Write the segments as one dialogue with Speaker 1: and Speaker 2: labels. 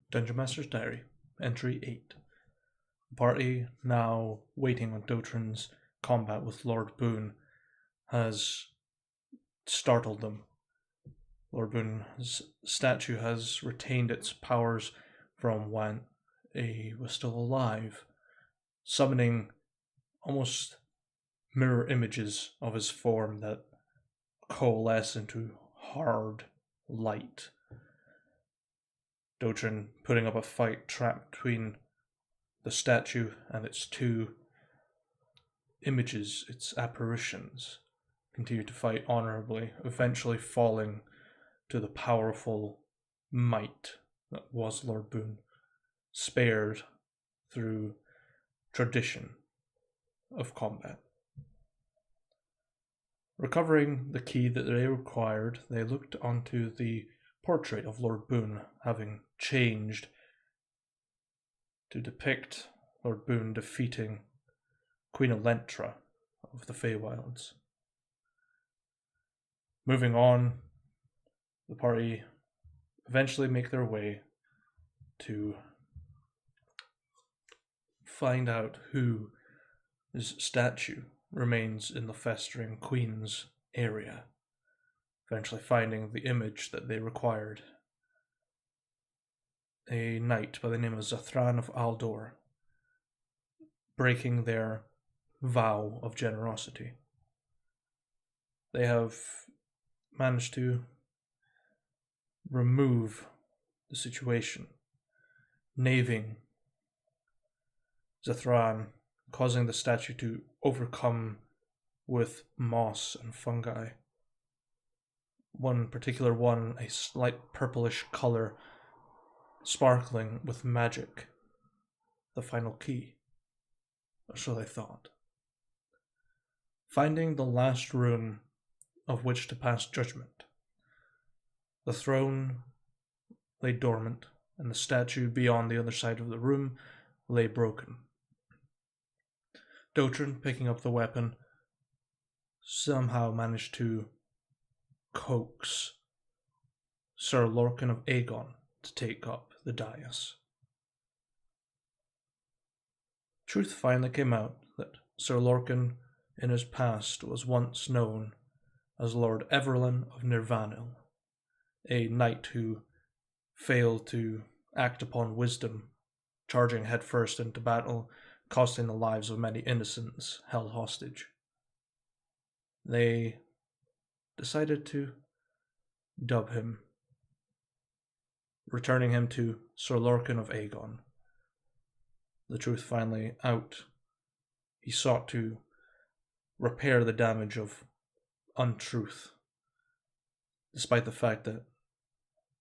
Speaker 1: Dungeon Master's Diary, Entry 8. The party, now waiting on Dotran's combat with Lord Boone, has startled them. Lord Boone's statue has retained its powers from when he was still alive, summoning almost mirror images of his form that coalesce into hard light. Dotran putting up a fight trapped between the statue and its two images, its apparitions, continue to fight honorably, eventually falling to the powerful might that was Lord Boone, spared through tradition of combat. Recovering the key that they required, they looked onto the portrait of Lord Boone, having changed to depict Lord Boone defeating Queen Elentra of the Feywilds. Moving on, the party eventually make their way to find out whose statue remains in the festering Queen's area, eventually finding the image that they required. A knight by the name of Zathran of Aldor, breaking their vow of generosity. They have managed to remove the situation, knaving Zathran, causing the statue to overcome with moss and fungi. One particular one, a slight purplish color, sparkling with magic. The final key, or so they thought. Finding the last room of which to pass judgment, the throne lay dormant, and the statue beyond the other side of the room lay broken. Dotran, picking up the weapon, somehow managed to coax Sir Lorcan of Aegon to take up the dais. Truth finally came out that Sir Lorcan in his past was once known as Lord Everlyn of Nirvanil, a knight who failed to act upon wisdom, charging headfirst into battle, costing the lives of many innocents held hostage. They decided to dub him, returning him to Sir Lorcan of Aegon. The truth finally out, he sought to repair the damage of untruth, despite the fact that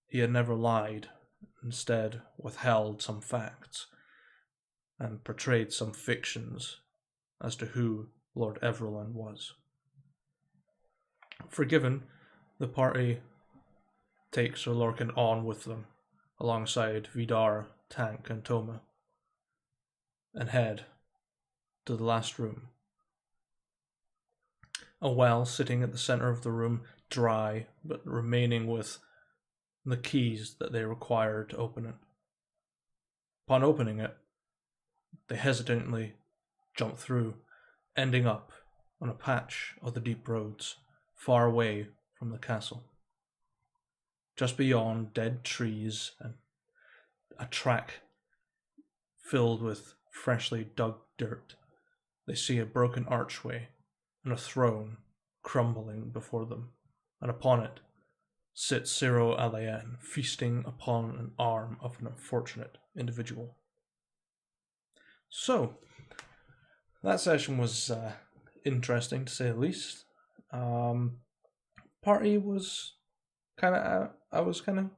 Speaker 1: he had never lied, instead withheld some facts, and portrayed some fictions as to who Lord Everlyn was. Forgiven, the party take Sir Lorcan on with them, alongside Vidar, Tank, and Toma, and head to the last room. A well sitting at the center of the room, dry, but remaining with the keys that they required to open it. Upon opening it, they hesitantly jump through, ending up on a patch of the deep roads, far away from the castle. Just beyond dead trees and a track filled with freshly dug dirt, they see a broken archway and a throne crumbling before them, and upon it sits Siro'Alaenn, feasting upon an arm of an unfortunate individual. So, that session was interesting to say the least. Party was I was kind of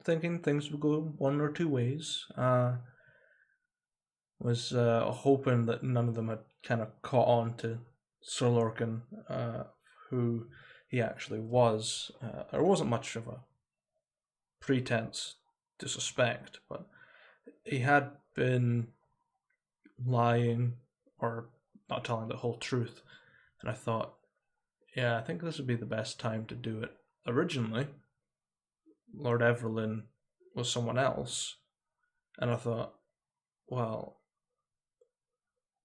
Speaker 1: thinking things would go one or two ways. Was hoping that none of them had kind of caught on to Sir Lorcan, who he actually was. There wasn't much of a pretense to suspect, but he had been lying or not telling the whole truth, and I thought, yeah, I think this would be the best time to do it. Originally, Lord Everlyn was someone else, And I thought, well,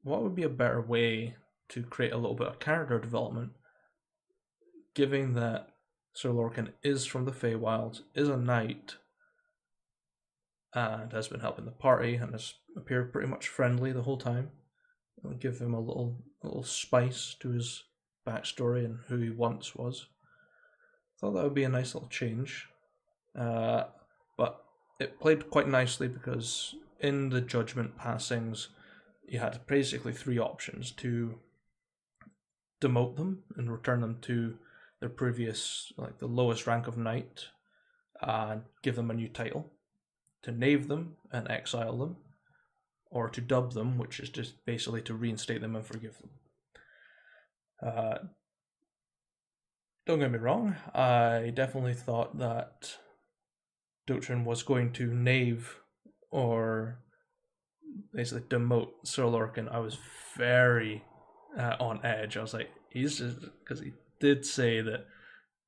Speaker 1: what would be a better way to create a little bit of character development, given that Sir Lorcan is from the Feywilds, is a knight, and has been helping the party and has appeared pretty much friendly the whole time. I'll give him a little spice to his backstory and who he once was. Thought that would be a nice little change, but it played quite nicely because in the judgment passings, you had basically three options: to demote them and return them to their previous, like the lowest rank of knight, and give them a new title; to knave them and exile them; or to dub them, which is just basically to reinstate them and forgive them. Don't get me wrong, I definitely thought that Dotryn was going to knave or basically demote Sir Lorcan. I was very on edge. I was like, he's just, because he did say that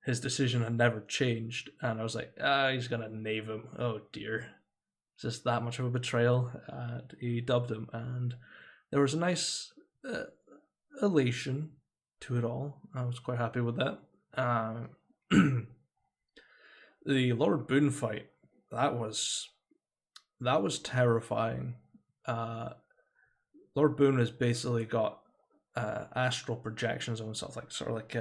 Speaker 1: his decision had never changed, and I was like, he's gonna knave him. Oh dear, is this that much of a betrayal? And he dubbed him, and there was a nice elation to it all. I was quite happy with that. The Lord Boone fight, that was terrifying. Lord Boone has basically got astral projections of himself, like sort of like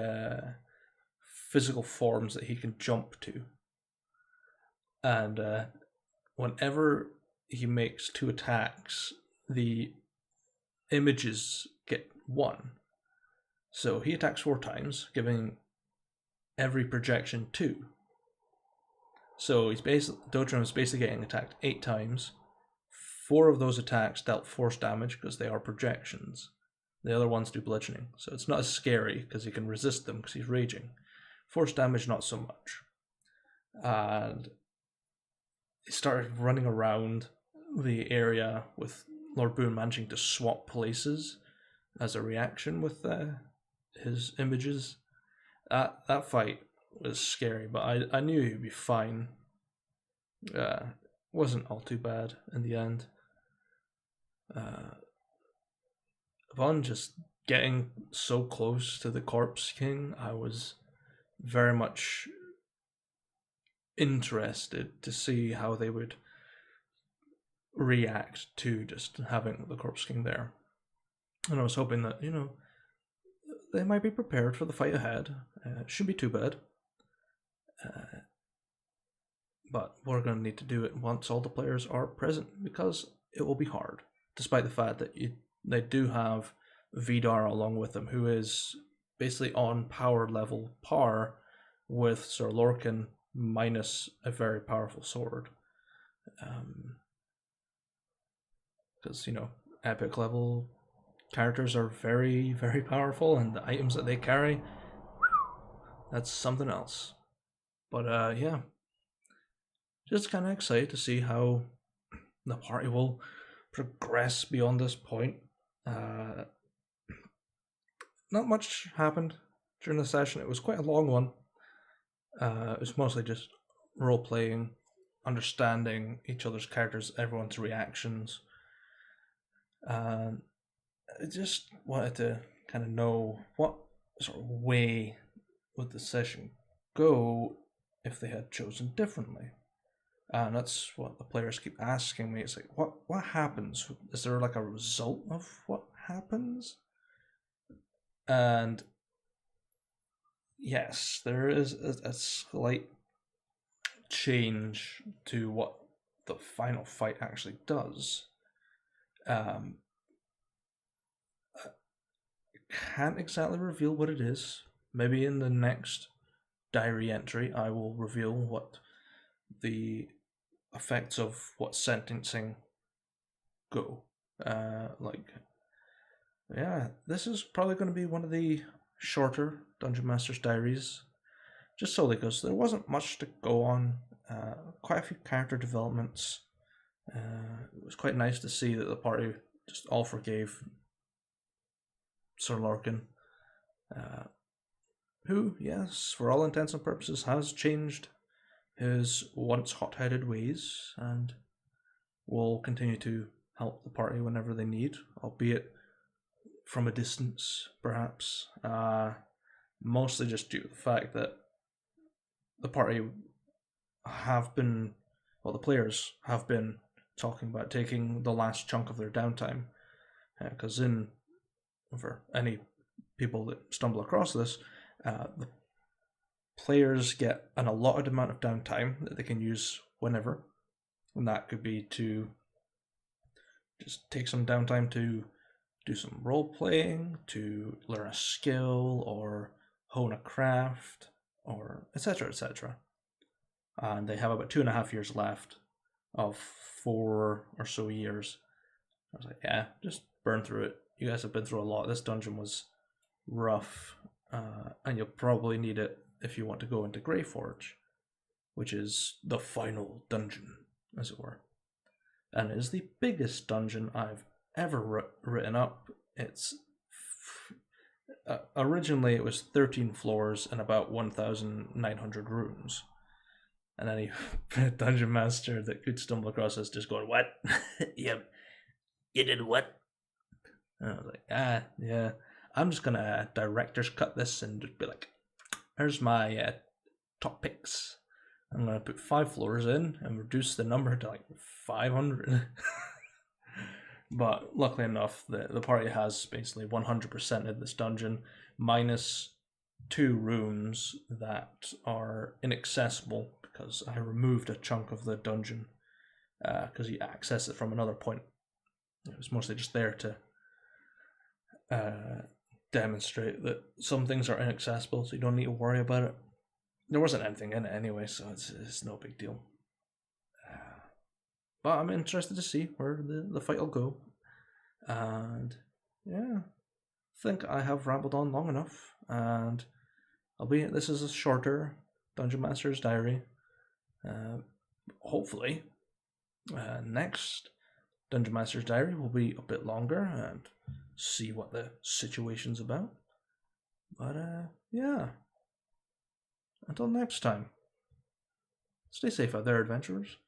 Speaker 1: physical forms that he can jump to, and whenever he makes two attacks, the images get one. So he attacks 4 times, giving every projection 2. So Dotryn was basically getting attacked 8 times. 4 of those attacks dealt force damage because they are projections. The other ones do bludgeoning. So it's not as scary because he can resist them because he's raging. Force damage, not so much. And he started running around the area with Lord Boone managing to swap places as a reaction with his images. That fight was scary, but I knew he'd be fine. Wasn't all too bad in the end. Upon just getting so close to the Corpse King, I was very much interested to see how they would react to just having the Corpse King there. And I was hoping that, they might be prepared for the fight ahead. It shouldn't be too bad. But we're going to need to do it once all the players are present, because it will be hard, despite the fact that they do have Vidar along with them, who is basically on power level par with Sir Lorcan, minus a very powerful sword. Because, epic level characters are very, very powerful, and the items that they carry, that's something else. But yeah, just kind of excited to see how the party will progress beyond this point. Not much happened during the session. It was quite a long one. It was mostly just role playing, understanding each other's characters, everyone's reactions. I just wanted to kind of know what sort of way would the session go if they had chosen differently. And that's what the players keep asking me. It's like, what happens? Is there like a result of what happens? And yes, there is a slight change to what the final fight actually does. I can't exactly reveal what it is. Maybe in the next diary entry I will reveal what the effects of what sentencing go. Yeah, this is probably going to be one of the shorter Dungeon Master's diaries, just solely because there wasn't much to go on. Quite a few character developments. It was quite nice to see that the party just all forgave Sir Lorcan, who, yes, for all intents and purposes, has changed his once hot-headed ways, and will continue to help the party whenever they need, albeit from a distance, perhaps. Mostly just due to the fact that the party have been, well, the players have been talking about taking the last chunk of their downtime. Because for any people that stumble across this, the players get an allotted amount of downtime that they can use whenever. And that could be to just take some downtime to do some role playing, to learn a skill, or hone a craft, or etc. etc. And they have about 2.5 years left of 4 or so years. I was like, yeah, just burn through it. You guys have been through a lot. This dungeon was rough, and you'll probably need it if you want to go into Greyforge, which is the final dungeon, as it were. And it is the biggest dungeon I've ever written up. It's originally it was 13 floors and about 1,900 rooms. And any dungeon master that could stumble across this just going, "What? Yep, you did what?" And I was like, yeah. I'm just gonna director's cut this and just be like, "There's my top picks. I'm gonna put 5 floors in and reduce the number to like 500." But luckily enough, the party has basically 100% of this dungeon, minus 2 rooms that are inaccessible because I removed a chunk of the dungeon because you access it from another point. It was mostly just there to demonstrate that some things are inaccessible, so you don't need to worry about it. There wasn't anything in it anyway, so it's no big deal. But I'm interested to see where the fight will go. And yeah, I think I have rambled on long enough. And albeit this is a shorter Dungeon Master's Diary, hopefully next Dungeon Master's Diary will be a bit longer and see what the situation's about. But yeah, until next time, stay safe out there, adventurers.